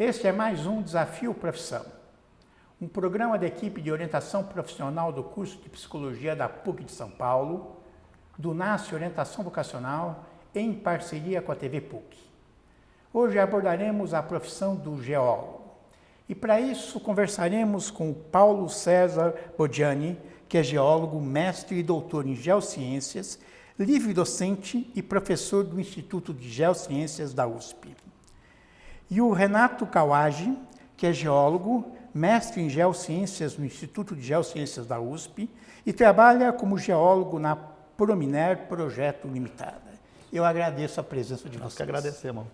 Este é mais um Desafio Profissão, um programa da equipe de orientação profissional do curso de Psicologia da PUC de São Paulo, do NASCE Orientação Vocacional, em parceria com a TV PUC. Hoje abordaremos a profissão do geólogo e para isso conversaremos com o Paulo César Bodiani, que é geólogo, mestre e doutor em Geociências, livre-docente e professor do Instituto de Geociências da USP. E o Renato Kawagi, que é geólogo, mestre em Geociências no Instituto de Geociências da USP e trabalha como geólogo na Prominer Projeto Limitada. Eu agradeço a presença de vocês. Nós que agradecemos.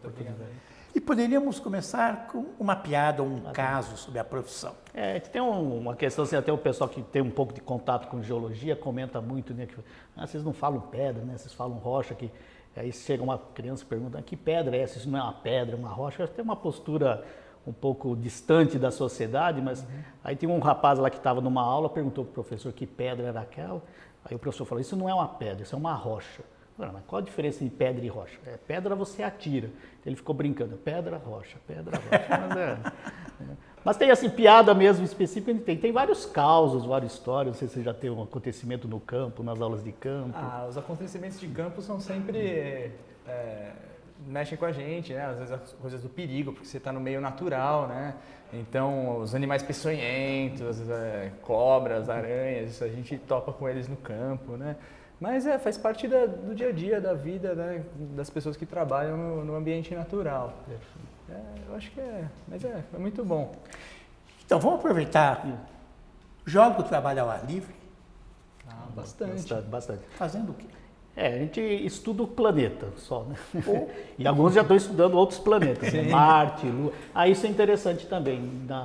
E poderíamos começar com uma piada ou um caso sobre a profissão. A gente tem uma questão, assim, até o pessoal que tem um pouco de contato com geologia comenta muito, né, que vocês não falam pedra, né, vocês falam rocha, que aí chega uma criança e pergunta, que pedra é essa? Isso não é uma pedra, é uma rocha. Tem uma postura um pouco distante da sociedade, mas aí tem um rapaz lá que estava numa aula, perguntou para o professor que pedra era aquela, aí o professor falou, isso não é uma pedra, isso é uma rocha. Mas qual a diferença de pedra e rocha? Pedra você atira. Ele ficou brincando, pedra, rocha, pedra, rocha. Mas tem assim, piada mesmo específica, tem vários causos, várias histórias. Não sei se você já teve um acontecimento no campo, nas aulas de campo. Os acontecimentos de campo são sempre, mexem com a gente, né? Às vezes as coisas do perigo, porque você está no meio natural, né? Então, os animais peçonhentos, cobras, aranhas, isso a gente topa com eles no campo, né? Mas faz parte do dia a dia, da vida, né, das pessoas que trabalham no ambiente natural. Eu acho que mas é muito bom. Então, vamos aproveitar. O geólogo trabalha ao ar livre? Bastante. Fazendo o quê? A gente estuda o planeta só, né? E alguns já estão estudando outros planetas, né? Marte, Lua. Isso é interessante também.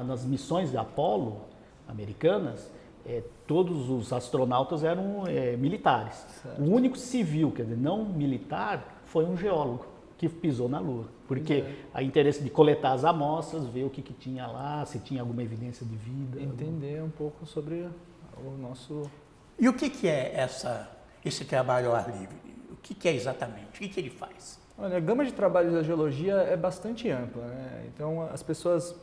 Nas missões de Apolo americanas, todos os astronautas eram militares. Certo. O único civil, quer dizer, não militar, foi um geólogo que pisou na Lua. Porque há interesse de coletar as amostras, ver o que tinha lá, se tinha alguma evidência de vida. Entender um pouco sobre o nosso... E o que é esse trabalho ao ar livre? O que é exatamente? O que ele faz? Olha, a gama de trabalhos da geologia é bastante ampla, né? Então, as pessoas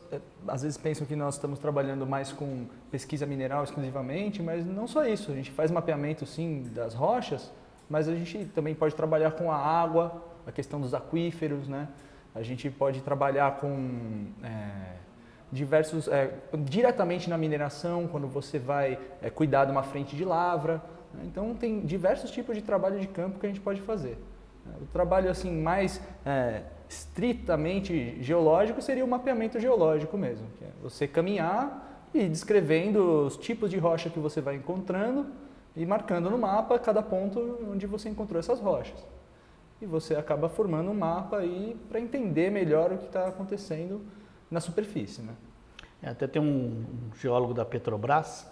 às vezes pensam que nós estamos trabalhando mais com pesquisa mineral exclusivamente, mas não só isso. A gente faz mapeamento, sim, das rochas, mas a gente também pode trabalhar com a água, a questão dos aquíferos, né? A gente pode trabalhar com diversos... diretamente na mineração, quando você vai cuidar de uma frente de lavra. Né? Então, tem diversos tipos de trabalho de campo que a gente pode fazer. O trabalho assim mais estritamente geológico seria o mapeamento geológico mesmo, que é você caminhar e descrevendo os tipos de rocha que você vai encontrando e marcando no mapa cada ponto onde você encontrou essas rochas. E você acaba formando um mapa aí para entender melhor o que está acontecendo na superfície, né? Até tem um geólogo da Petrobras,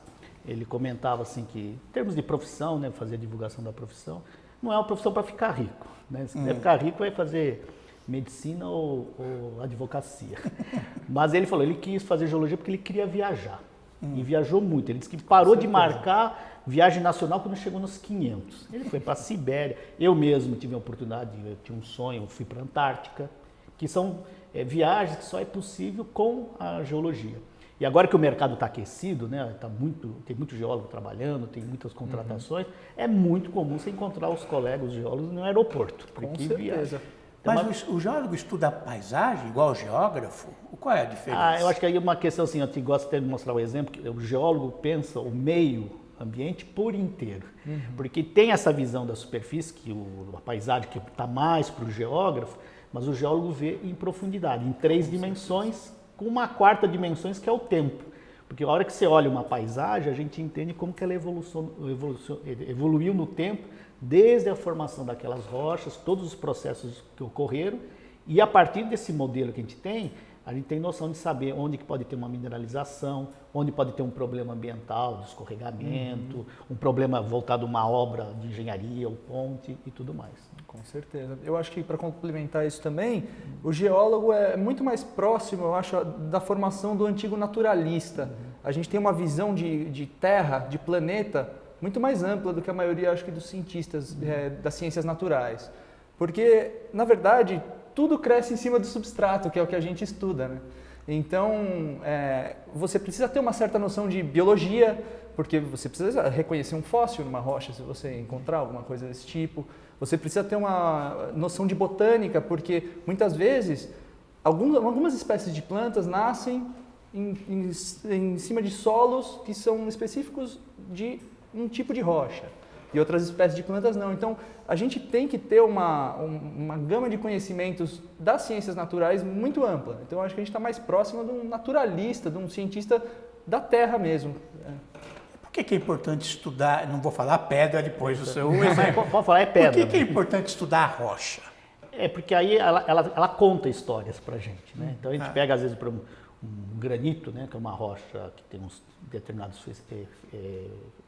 ele comentava assim que, em termos de profissão, né, fazer a divulgação da profissão, não é uma profissão para ficar rico, né? Se quiser ficar rico, vai fazer medicina ou advocacia. Mas ele falou, ele quis fazer geologia porque ele queria viajar. E viajou muito. Ele disse que parou de marcar viagem nacional quando chegou nos 500. Ele foi para a Sibéria. Eu mesmo tive a oportunidade, eu tinha um sonho, eu fui para a Antártica, que são viagens que só é possível com a geologia. E agora que o mercado está aquecido, né, tem muito geólogo trabalhando, tem muitas contratações, é muito comum você encontrar os colegas geólogos no aeroporto. Com certeza. Mas o geólogo estuda a paisagem igual o geógrafo? Qual é a diferença? Eu acho que aí é uma questão assim, eu gosto de mostrar um exemplo, que o geólogo pensa o meio ambiente por inteiro. Porque tem essa visão da superfície, que a paisagem que está mais para o geógrafo, mas o geólogo vê em profundidade, em 3 dimensões, com uma 4ª dimensão, que é o tempo. Porque a hora que você olha uma paisagem, a gente entende como que ela evoluiu no tempo, desde a formação daquelas rochas, todos os processos que ocorreram, e a partir desse modelo que a gente tem noção de saber onde que pode ter uma mineralização, onde pode ter um problema ambiental, de escorregamento, um problema voltado a uma obra de engenharia ou ponte e tudo mais. Com certeza. Eu acho que para complementar isso também, o geólogo é muito mais próximo, eu acho, da formação do antigo naturalista. A gente tem uma visão de terra, de planeta, muito mais ampla do que a maioria, acho que, dos cientistas das ciências naturais. Porque, na verdade, tudo cresce em cima do substrato, que é o que a gente estuda, né? Então, você precisa ter uma certa noção de biologia, porque você precisa reconhecer um fóssil numa rocha se você encontrar alguma coisa desse tipo. Você precisa ter uma noção de botânica, porque muitas vezes algumas espécies de plantas nascem em cima de solos que são específicos de um tipo de rocha. E outras espécies de plantas não. Então, a gente tem que ter uma gama de conhecimentos das ciências naturais muito ampla. Então, eu acho que a gente está mais próximo de um naturalista, de um cientista da Terra mesmo. Por que é importante estudar, não vou falar pedra depois do seu exemplo. Pode falar, é pedra. Por que é importante estudar a rocha? Porque aí ela conta histórias para a gente, né? Então, a gente pega, às vezes, para um granito, né, que é uma rocha que tem uns determinados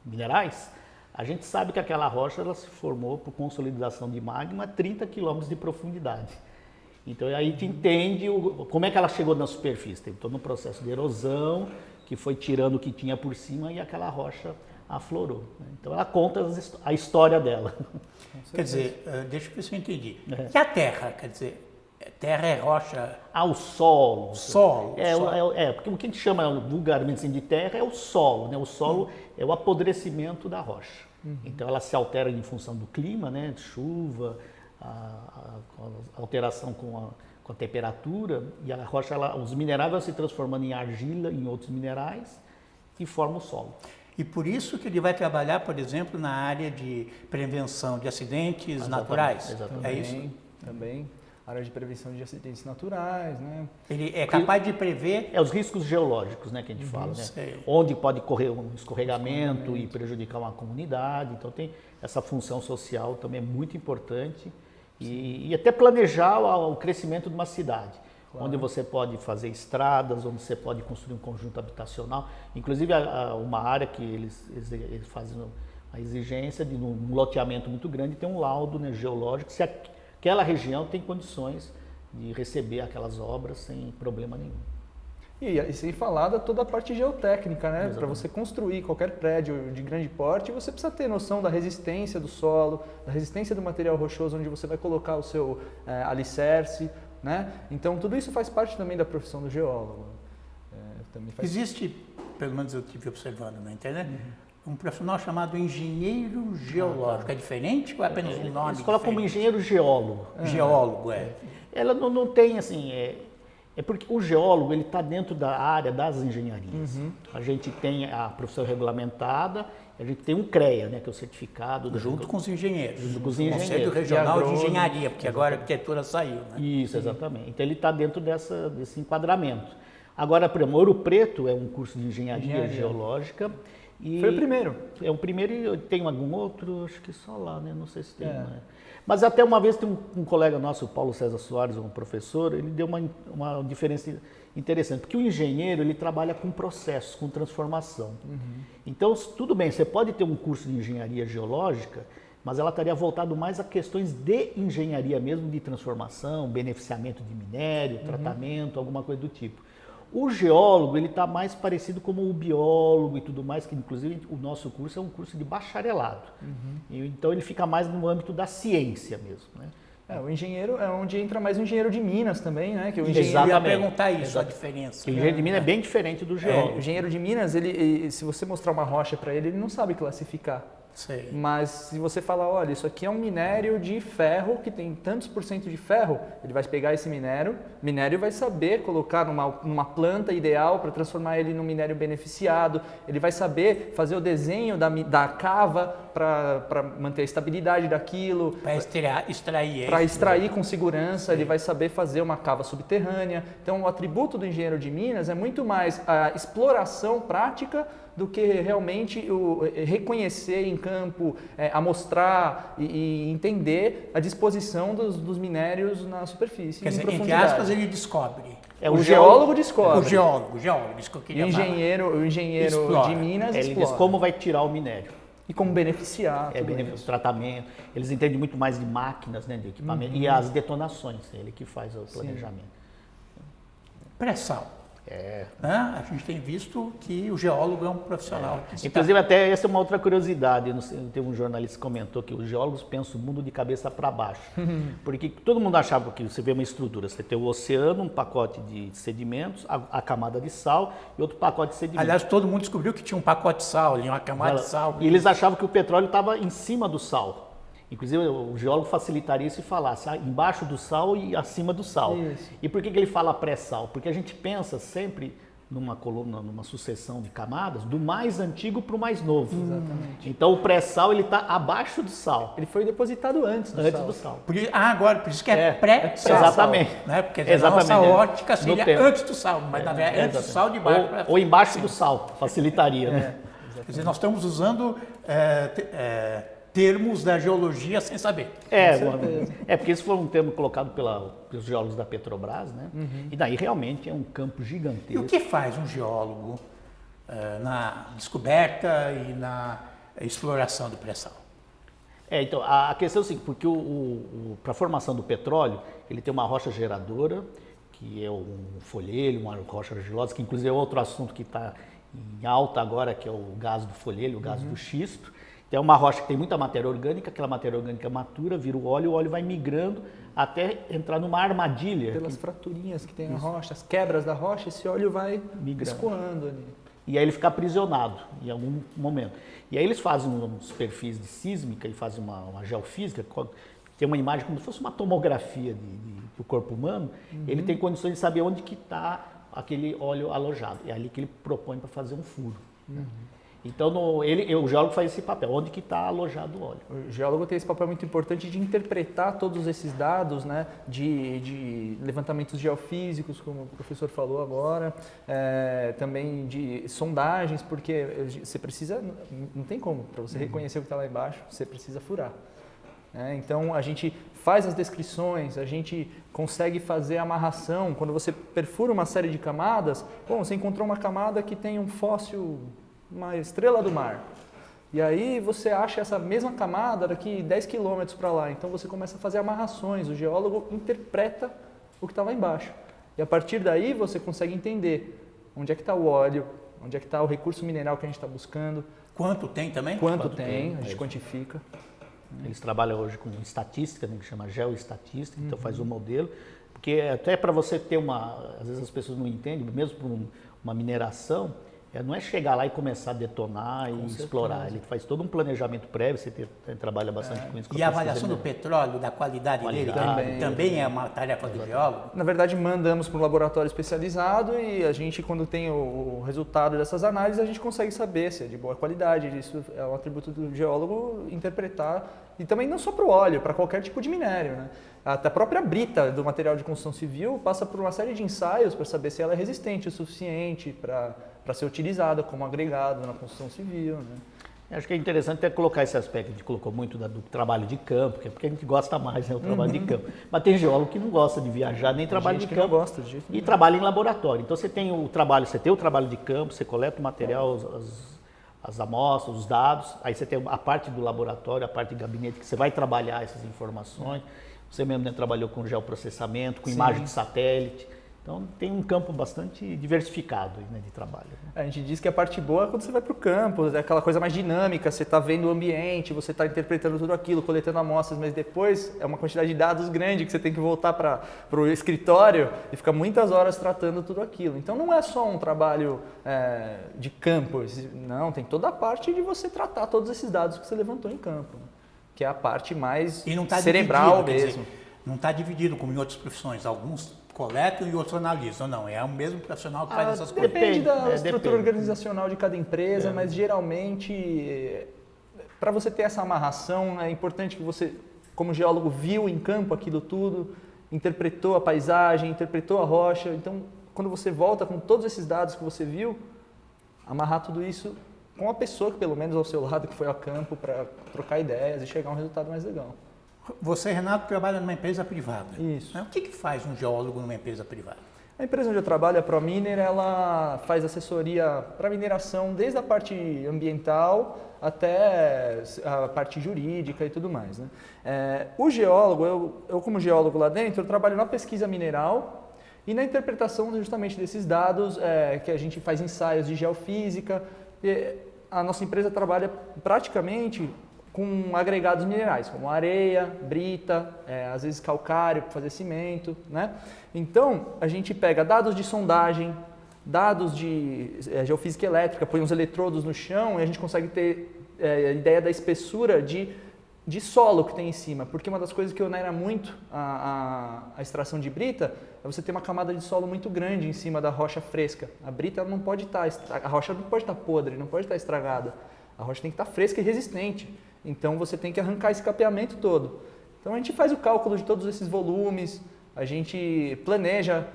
minerais. A gente sabe que aquela rocha ela se formou por consolidação de magma a 30 quilômetros de profundidade. Então aí a gente entende como é que ela chegou na superfície. Tem todo um processo de erosão que foi tirando o que tinha por cima e aquela rocha aflorou. Então ela conta a história dela. Quer dizer, deixa eu ver se eu entendi. E a Terra? Quer dizer, terra é rocha... O solo. Solo. Porque o que a gente chama vulgarmente assim, de terra é o solo, né? O solo é o apodrecimento da rocha. Então ela se altera em função do clima, né? Chuva, a alteração com a temperatura, e a rocha, os minerais vão se transformando em argila, em outros minerais, e formam o solo. E por isso que ele vai trabalhar, por exemplo, na área de prevenção de acidentes naturais. Exatamente. É isso? Também. Área de prevenção de acidentes naturais, né? Ele é capaz de prever... Os riscos geológicos, né, que a gente fala, né? Onde pode correr um escorregamento e prejudicar uma comunidade. Então tem essa função social também muito importante e até planejar o crescimento de uma cidade. Claro. Onde você pode fazer estradas, onde você pode construir um conjunto habitacional. Inclusive uma área que eles fazem a exigência de um loteamento muito grande, tem um laudo, né, geológico, se aquela região tem condições de receber aquelas obras sem problema nenhum. E sem falar da toda a parte geotécnica, né? Para você construir qualquer prédio de grande porte, você precisa ter noção da resistência do solo, da resistência do material rochoso onde você vai colocar o seu alicerce, né? Então tudo isso faz parte também da profissão do geólogo. Existe, pelo menos eu estive observando na internet, um profissional chamado engenheiro geológico. É diferente ou é apenas um nome? Eles colocam como engenheiro geólogo. Geólogo, Ela não tem assim... É porque o geólogo ele está dentro da área das engenharias. A gente tem a profissão regulamentada, a gente tem um CREA, né, que é o certificado... Junto com os engenheiros. Junto com os engenheiros. Conselho Regional de Engenharia, porque agora a arquitetura saiu, né? Isso, exatamente. Então ele está dentro desse enquadramento. Agora, por exemplo, Ouro Preto é um curso de engenharia geológica. Foi o primeiro. É o primeiro e tem algum outro, acho que só lá, né? Não sei se tem. Mas até uma vez tem um colega nosso, o Paulo César Soares, um professor, ele deu uma diferença interessante, porque o engenheiro ele trabalha com processos, com transformação. Então, tudo bem, você pode ter um curso de engenharia geológica, mas ela estaria voltado mais a questões de engenharia mesmo, de transformação, beneficiamento de minério, tratamento, alguma coisa do tipo. O geólogo, ele está mais parecido como o biólogo e tudo mais, que inclusive o nosso curso é um curso de bacharelado. Então ele fica mais no âmbito da ciência mesmo, né? O engenheiro é onde entra mais o engenheiro de Minas também, né? Que o engenheiro... Eu ia perguntar isso, a diferença. O engenheiro de Minas é bem diferente do geólogo. O engenheiro de Minas, se você mostrar uma rocha para ele não sabe classificar. Sei. Mas se você falar, olha, isso aqui é um minério de ferro que tem tantos por cento de ferro, ele vai pegar esse minério e vai saber colocar numa planta ideal para transformar ele num minério beneficiado, ele vai saber fazer o desenho da cava para manter a estabilidade daquilo. Para extrair. Para extrair com segurança, ele vai saber fazer uma cava subterrânea. Então o atributo do engenheiro de Minas é muito mais a exploração prática do que realmente reconhecer em campo, amostrar e entender a disposição dos minérios na superfície. Quer dizer, entre aspas, ele descobre. O geólogo descobre. O geólogo, isso que eu queria falar. O engenheiro de Minas ele diz como vai tirar o minério. E como beneficiar. O tratamento. Eles entendem muito mais de máquinas, né, de equipamento, e as detonações, ele que faz o planejamento. Pré-sal. Né? A gente tem visto que o geólogo é um profissional. Inclusive, até essa é uma outra curiosidade. Tem um jornalista que comentou que os geólogos pensam o mundo de cabeça para baixo. Porque todo mundo achava que você vê uma estrutura, você tem o oceano, um pacote de sedimentos, a camada de sal e outro pacote de sedimentos. Aliás, todo mundo descobriu que tinha um pacote de sal ali, uma camada de sal. E eles achavam que o petróleo estava em cima do sal. Inclusive, o geólogo facilitaria isso e falasse embaixo do sal e acima do sal. Isso. E por que ele fala pré-sal? Porque a gente pensa sempre numa coluna, numa sucessão de camadas, do mais antigo para o mais novo. Exatamente. Então, o pré-sal ele está abaixo do sal. Ele foi depositado antes do sal. Agora, por isso que é pré-sal. Exatamente. Né? Porque Exatamente. a nossa ótica No seria tempo. antes do sal, mas na verdade antes do sal, de baixo para Ou embaixo do sal, facilitaria, né? Quer dizer, nós estamos usando termos da geologia sem saber. Porque esse foi um termo colocado pelos geólogos da Petrobras, né? E daí realmente é um campo E gigantesco. o que faz um geólogo na descoberta e na exploração do pré-sal? Então, a questão é o seguinte, porque para a formação do petróleo, ele tem uma rocha geradora, que é um folhelho, uma rocha argilosa, que inclusive é outro assunto que está em alta agora, que é o gás do folhelho, o gás do xisto. É uma rocha que tem muita matéria orgânica, aquela matéria orgânica matura, vira o óleo vai migrando até entrar numa armadilha. Pelas fraturinhas que tem na rocha, as quebras da rocha, esse óleo vai escoando ali. E aí ele fica aprisionado em algum momento. E aí eles fazem uns perfis de sísmica e fazem uma geofísica, tem uma imagem como se fosse uma tomografia do corpo humano, ele tem condições de saber onde que está aquele óleo alojado. É ali que ele propõe para fazer um furo. Então, o geólogo faz esse papel, onde que está alojado o óleo. O geólogo tem esse papel muito importante de interpretar todos esses dados, né, de levantamentos geofísicos, como o professor falou agora, também de sondagens, porque você precisa, não tem como, para você reconhecer o que está lá embaixo, você precisa furar. Então, a gente faz as descrições, a gente consegue fazer a amarração. Quando você perfura uma série de camadas, você encontrou uma camada que tem um fóssil, uma estrela do mar. E aí você acha essa mesma camada daqui 10 quilômetros para lá. Então você começa a fazer amarrações, o geólogo interpreta o que está lá embaixo. E a partir daí você consegue entender onde é que está o óleo, onde é que está o recurso mineral que a gente está buscando. Quanto tem também? Quanto tem, a gente quantifica. Eles trabalham hoje com estatística, né, que chama geoestatística, então faz um modelo. Porque até para você ter às vezes as pessoas não entendem, mesmo por uma mineração, não é chegar lá e começar a detonar e explorar. Ele faz todo um planejamento prévio, você trabalha bastante com isso. E a avaliação do petróleo, da qualidade dele, também é uma tarefa do geólogo? Na verdade, mandamos para um laboratório especializado e a gente, quando tem o resultado dessas análises, a gente consegue saber se é de boa qualidade. Isso é um atributo do geólogo interpretar. E também não só para o óleo, para qualquer tipo de minério, né? Até a própria brita do material de construção civil passa por uma série de ensaios para saber se ela é resistente o suficiente para ser utilizada como agregado na construção civil, né? Acho que é interessante até colocar esse aspecto, a gente colocou muito do trabalho de campo, que é porque a gente gosta mais, né, do trabalho de campo. Mas tem geólogo que não gosta de viajar, nem trabalho de campo. Não gosta de jeito nenhum. E trabalha em laboratório. Então você tem o trabalho de campo, você coleta o material, as amostras, os dados, aí você tem a parte do laboratório, a parte de gabinete, que você vai trabalhar essas informações. Você mesmo, né, trabalhou com geoprocessamento, com imagem de satélite. Então tem um campo bastante diversificado, né, de trabalho. A gente diz que a parte boa é quando você vai para o campo, é aquela coisa mais dinâmica, você está vendo o ambiente, você está interpretando tudo aquilo, coletando amostras, mas depois é uma quantidade de dados grande que você tem que voltar para o escritório e ficar muitas horas tratando tudo aquilo. Então não é só um trabalho de campo, não, tem toda a parte de você tratar todos esses dados que você levantou em campo, né, que é a parte mais cerebral mesmo. Não está dividido como em outras profissões, alguns coletam e outros analisam. Não, é o mesmo profissional que faz essas coisas. Depende da estrutura organizacional de cada empresa, mas geralmente, para você ter essa amarração, é importante que você, como geólogo, viu em campo aquilo tudo, interpretou a paisagem, interpretou a rocha. Então, quando você volta com todos esses dados que você viu, amarrar tudo isso com a pessoa que, pelo menos ao seu lado, que foi ao campo para trocar ideias e chegar a um resultado mais legal. Você, Renato, trabalha numa empresa privada. Isso. O que faz um geólogo numa empresa privada? A empresa onde eu trabalho, a ProMiner, ela faz assessoria para mineração desde a parte ambiental até a parte jurídica e tudo mais, né? O geólogo, eu como geólogo lá dentro, eu trabalho na pesquisa mineral E na interpretação justamente desses dados, que a gente faz ensaios de geofísica, a nossa empresa trabalha praticamente com agregados minerais, como areia, brita, às vezes calcário para fazer cimento, né? Então, a gente pega dados de sondagem, dados de geofísica elétrica, põe uns eletrodos no chão e a gente consegue ter a ideia da espessura de solo que tem em cima, porque uma das coisas que onera muito a extração de brita é você ter uma camada de solo muito grande em cima da rocha fresca. A brita ela não pode estar, a rocha não pode estar podre, não pode estar estragada. A rocha tem que estar fresca e resistente. Então você tem que arrancar esse capeamento todo. Então a gente faz o cálculo de todos esses volumes, a gente planeja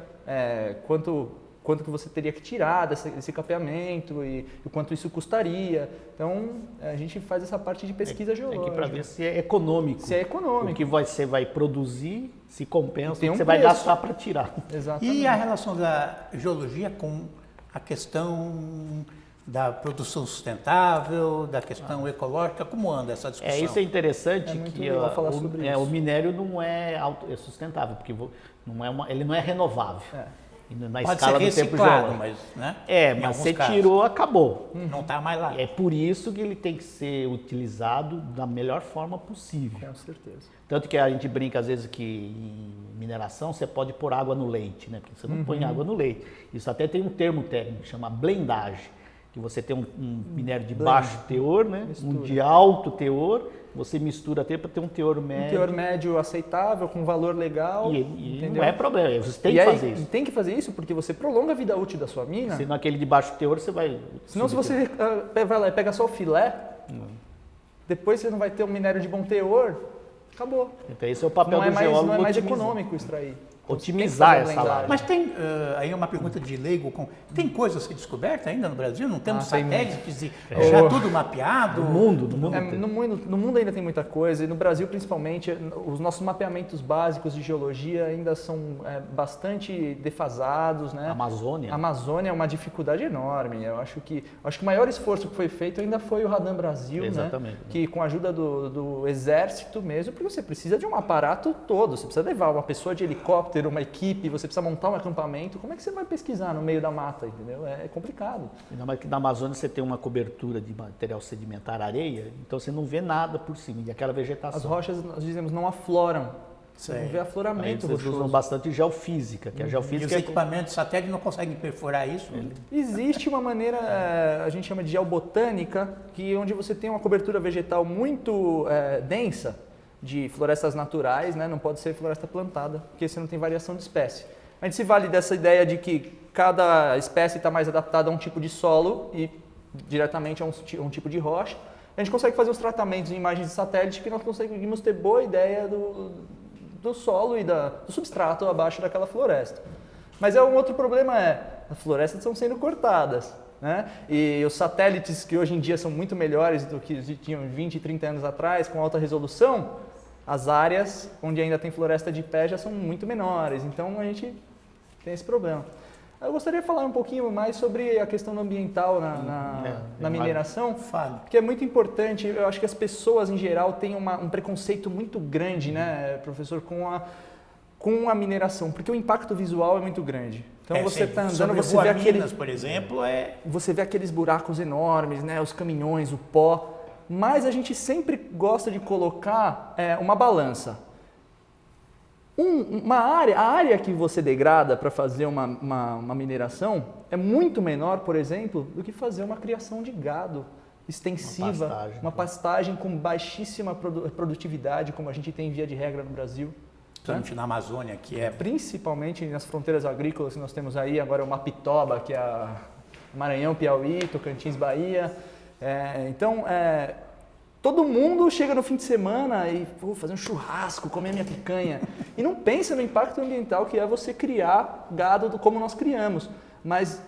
quanto que você teria que tirar desse capeamento e o quanto isso custaria. Então, a gente faz essa parte de pesquisa geológica. Para ver se é econômico. Se é econômico. O que você vai produzir, se compensa, tem o um que você vai preço. gastar para tirar. Exatamente. E a relação da geologia com a questão da produção sustentável, da questão ecológica, como anda essa discussão? Isso é interessante, É muito que legal falar sobre isso. o minério não é sustentável, porque ele não é renovável. Na Pode escala ser do tempo reciclado, geológico. mas, né? Em Mas alguns você casos. tirou, acabou. Não está mais lá. É por isso que ele tem que ser utilizado da melhor forma possível. Com certeza. Tanto que a gente brinca às vezes que em mineração você pode pôr água no leite, né? Porque você não põe água no leite. Isso até tem um termo técnico que chama blendagem, que você tem um minério de baixo teor, né? Um de alto teor, você mistura até para ter um teor médio. Um teor médio aceitável, com valor legal. E não é problema, você tem que fazer isso. Tem que fazer isso porque você prolonga a vida útil da sua mina. Senão aquele de baixo teor você vai... Senão se você vai lá e pega só o filé, depois você não vai ter um minério de bom teor, acabou. Então esse é o papel do geólogo. Não é mais otimizar. econômico extrair. Otimizar essa área. Mas tem, aí é uma pergunta de leigo, tem coisas a ser descobertas ainda no Brasil? Não temos tem satélites e já tudo mapeado? No mundo No mundo ainda tem muita coisa e no Brasil principalmente os nossos mapeamentos básicos de geologia ainda são bastante defasados, né? Amazônia. A Amazônia é uma dificuldade enorme. Eu acho que o maior esforço que foi feito ainda foi o Radam Brasil, Exatamente. né? Que com a ajuda do exército mesmo, porque você precisa de um aparato todo, você precisa levar uma pessoa de helicóptero, uma equipe, você precisa montar um acampamento. Como é que você vai pesquisar no meio da mata, entendeu? É complicado. Ainda mais que na Amazônia você tem uma cobertura de material sedimentar, areia, então você não vê nada por cima, e aquela vegetação. As rochas, nós dizemos, não afloram. Você não vê afloramento Aí vocês usam bastante geofísica, que a E geofísica os equipamentos de satélite não conseguem perfurar isso? Existe uma maneira, a gente chama de geobotânica, onde você tem uma cobertura vegetal muito densa, de florestas naturais, né? Não pode ser floresta plantada, porque você não tem variação de espécie. A gente se vale dessa ideia de que cada espécie está mais adaptada a um tipo de solo e diretamente a um tipo de rocha. A gente consegue fazer os tratamentos em imagens de satélite que nós conseguimos ter boa ideia do solo e do substrato abaixo daquela floresta. Mas um outro problema as florestas estão sendo cortadas, né? E os satélites que hoje em dia são muito melhores do que tinham 20, 30 anos atrás, com alta resolução, as áreas onde ainda tem floresta de pé já são muito menores, então a gente tem esse problema. Eu gostaria de falar um pouquinho mais sobre a questão ambiental na mineração, que é muito importante. Eu acho que as pessoas em geral têm um preconceito muito grande, né, professor, com a mineração, porque o impacto visual é muito grande. Então você está andando, você vê Minas, por exemplo, você vê aqueles buracos enormes, né, os caminhões, o pó. Mas a gente sempre gosta de colocar uma balança. A área que você degrada para fazer uma mineração é muito menor, por exemplo, do que fazer uma criação de gado extensiva, uma pastagem com baixíssima produtividade, como a gente tem via de regra no Brasil. Principalmente na Amazônia, que é... Principalmente nas fronteiras agrícolas que nós temos aí, agora o Mapitoba, que é Maranhão, Piauí, Tocantins, Bahia. Todo mundo chega no fim de semana e vou fazer um churrasco, comer minha picanha. E não pensa no impacto ambiental que é você criar gado como nós criamos. Mas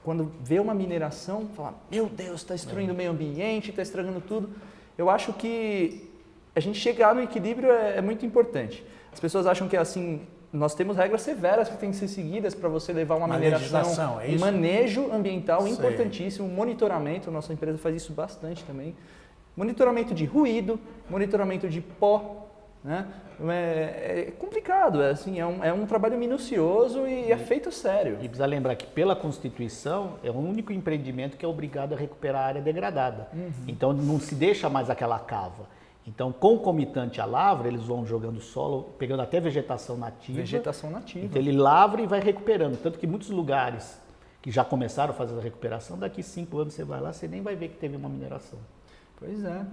quando vê uma mineração, fala, meu Deus, está destruindo o meio ambiente, está estragando tudo. Eu acho que a gente chegar no equilíbrio é muito importante. As pessoas acham que assim, nós temos regras severas que têm que ser seguidas para você levar uma mineração. É isso? Manejo ambiental importantíssimo, monitoramento, nossa empresa faz isso bastante também. Monitoramento de ruído, monitoramento de pó, né? É complicado, assim, é um trabalho minucioso e é feito sério. E precisa lembrar que pela Constituição é o único empreendimento que é obrigado a recuperar a área degradada. Então não se deixa mais aquela cava. Então, concomitante à lavra, eles vão jogando solo, pegando até vegetação nativa. Vegetação nativa. Então ele lavra e vai recuperando. Tanto que muitos lugares que já começaram a fazer a recuperação, daqui 5 anos você vai lá, você nem vai ver que teve uma mineração. Pois é.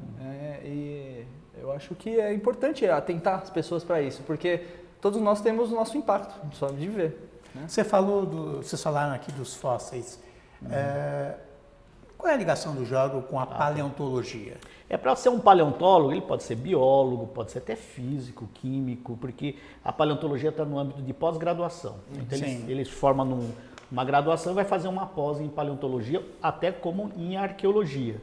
E eu acho que é importante atentar as pessoas para isso, porque todos nós temos o nosso impacto, só de ver. Né? Vocês falaram aqui dos fósseis. Qual é a ligação do geólogo com a paleontologia? Para ser um paleontólogo, ele pode ser biólogo, pode ser até físico, químico, porque a paleontologia está no âmbito de pós-graduação. Então eles formam uma graduação e vai fazer uma pós em paleontologia, até como em arqueologia.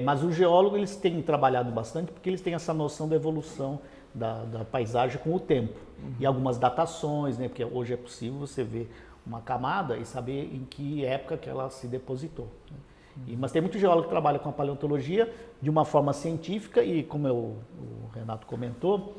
Mas os geólogos eles têm trabalhado bastante porque eles têm essa noção da evolução da paisagem com o tempo. E algumas datações, né? Porque hoje é possível você ver uma camada e saber em que época que ela se depositou. Né? Mas tem muito geólogo que trabalha com a paleontologia de uma forma científica e, como o Renato comentou,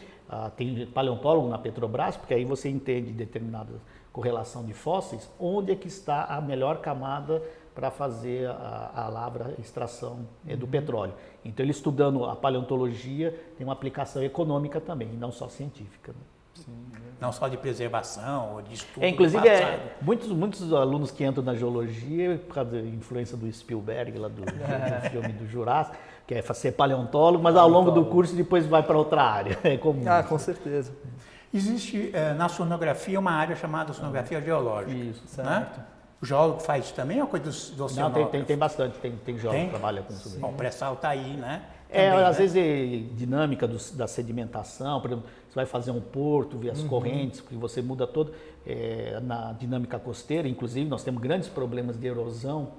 tem paleontólogo na Petrobras, porque aí você entende determinada correlação de fósseis, onde é que está a melhor camada para fazer a lavra, a extração do petróleo. Então, ele estudando a paleontologia tem uma aplicação econômica também, e não só científica. Né? Sim, não só de preservação ou de estudo. Inclusive, muitos alunos que entram na geologia, por causa da influência do Spielberg, lá do filme do Jurássico, que é ser paleontólogo, mas ao longo do curso depois vai para outra área. É comum. Com certeza. Existe na sonografia uma área chamada sonografia geológica. Isso, certo. Né? O geólogo faz isso também ou é coisa do oceanógrafo? Não, tem bastante, tem geólogo que trabalha com isso. Bom, o pré-sal está aí, né? Às vezes dinâmica da sedimentação, por exemplo, você vai fazer um porto, ver as correntes, porque você muda todo na dinâmica costeira, inclusive nós temos grandes problemas de erosão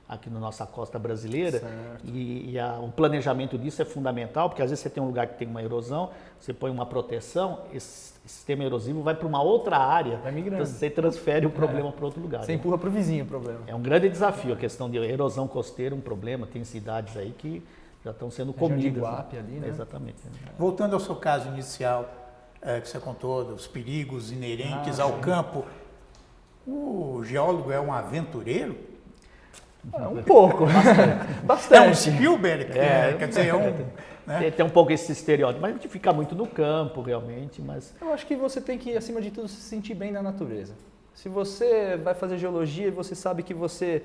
aqui na nossa costa brasileira e o planejamento disso é fundamental, porque às vezes você tem um lugar que tem uma erosão, você põe uma proteção, esse sistema erosivo vai para uma outra área, vai migrando. Então você transfere o problema para outro lugar. Você empurra para o vizinho o problema. É um grande desafio a questão de erosão costeira, um problema, tem cidades aí que já estão sendo comidas. De Iguape ali, né? Exatamente. Voltando ao seu caso inicial, que você contou, dos perigos inerentes ao campo, o geólogo é um aventureiro? Um pouco, bastante. É um Spielberg, quer dizer, né? Tem um pouco esse estereótipo, mas a gente fica muito no campo, realmente, mas... Eu acho que você tem que, acima de tudo, se sentir bem na natureza. Se você vai fazer geologia e você sabe que você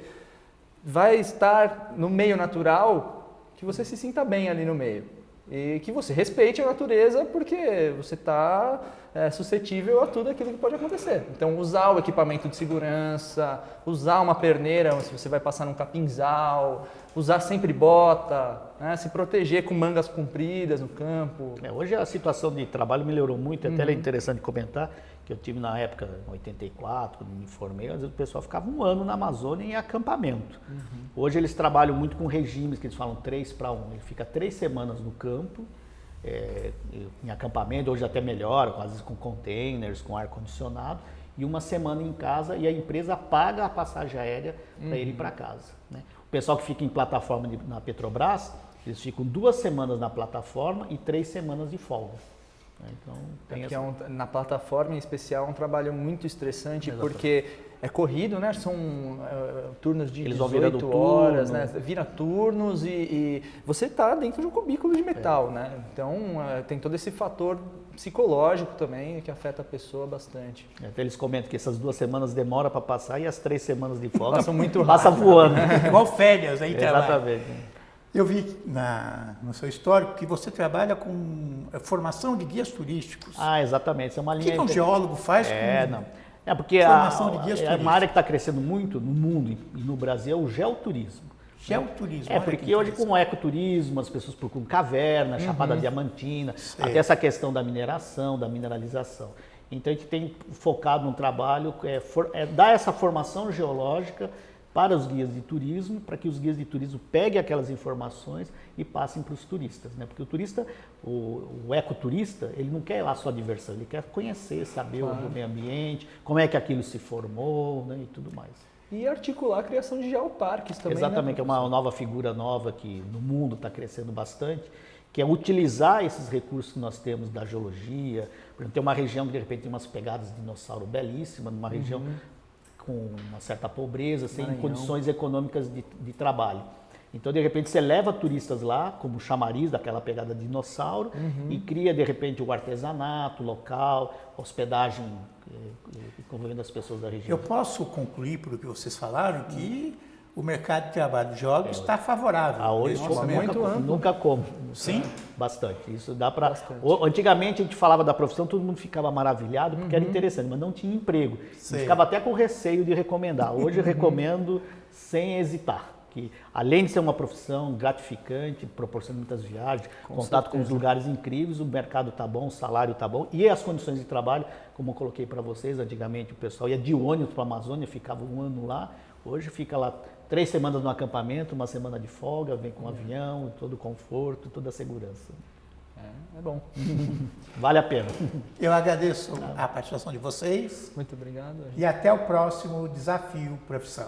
vai estar no meio natural, que você se sinta bem ali no meio. E que você respeite a natureza, porque você está suscetível a tudo aquilo que pode acontecer. Então, usar o equipamento de segurança, usar uma perneira se você vai passar num capinzal, usar sempre bota, né? Se proteger com mangas compridas no campo. Hoje a situação de trabalho melhorou muito, até é interessante comentar, que eu tive na época, em 84, quando me formei, às vezes o pessoal ficava 1 ano na Amazônia em acampamento. Hoje eles trabalham muito com regimes, que eles falam 3-1. Ele fica 3 semanas no campo, em acampamento, hoje até melhora, às vezes com containers, com ar-condicionado, e 1 semana em casa, e a empresa paga a passagem aérea para ele ir para casa. Né? O pessoal que fica em plataforma na Petrobras, eles ficam 2 semanas na plataforma e 3 semanas de folga. Então, tem na plataforma em especial é um trabalho muito estressante. Exatamente. Porque é corrido, né? São turnos de 18 horas, né? Vira turnos e você está dentro de um cubículo de metal, né? Então tem todo esse fator psicológico também que afeta a pessoa bastante. Até eles comentam que essas 2 semanas demora para passar e as 3 semanas de folga passam muito rápido. Passa voando. Igual férias aí. Exatamente. Eu vi no seu histórico que você trabalha com formação de guias turísticos. Exatamente. Isso é uma linha... O que um geólogo faz com porque formação de guias turísticos? Uma área que está crescendo muito no mundo e no Brasil é o geoturismo. Geoturismo. Porque hoje com o ecoturismo as pessoas procuram caverna, Chapada Diamantina, até essa questão da mineração, da mineralização. Então a gente tem focado no trabalho, dar essa formação geológica para os guias de turismo, para que os guias de turismo peguem aquelas informações e passem para os turistas, né? Porque o turista, o ecoturista, ele não quer ir lá só diversão, ele quer conhecer, saber do meio ambiente, como é que aquilo se formou, né? E tudo mais. E articular a criação de geoparques também. Exatamente, né? É uma nova figura nova que no mundo está crescendo bastante, que é utilizar esses recursos que nós temos da geologia. Por exemplo, tem uma região que de repente tem umas pegadas de dinossauro belíssimas, numa região com uma certa pobreza, sem condições econômicas de trabalho. Então, de repente, você leva turistas lá, como chamariz daquela pegada de dinossauro, e cria, de repente, o artesanato local, hospedagem, convivendo as pessoas da região. Eu posso concluir, pelo que vocês falaram, que o mercado de trabalho de geólogos está favorável. Hoje, nunca como. Sim? Bastante. Isso dá para. Antigamente, a gente falava da profissão, todo mundo ficava maravilhado, porque era interessante, mas não tinha emprego. A gente ficava até com receio de recomendar. Hoje, eu recomendo sem hesitar. Que, além de ser uma profissão gratificante, proporciona muitas viagens, contato com os lugares incríveis, o mercado está bom, o salário está bom e as condições de trabalho, como eu coloquei para vocês, antigamente o pessoal ia de ônibus para a Amazônia, ficava um ano lá, hoje fica lá 3 semanas no acampamento, uma semana de folga, vem com um avião, todo o conforto, toda a segurança. É bom. Vale a pena. Eu agradeço a participação de vocês. Muito obrigado. E até o próximo Desafio Profissão.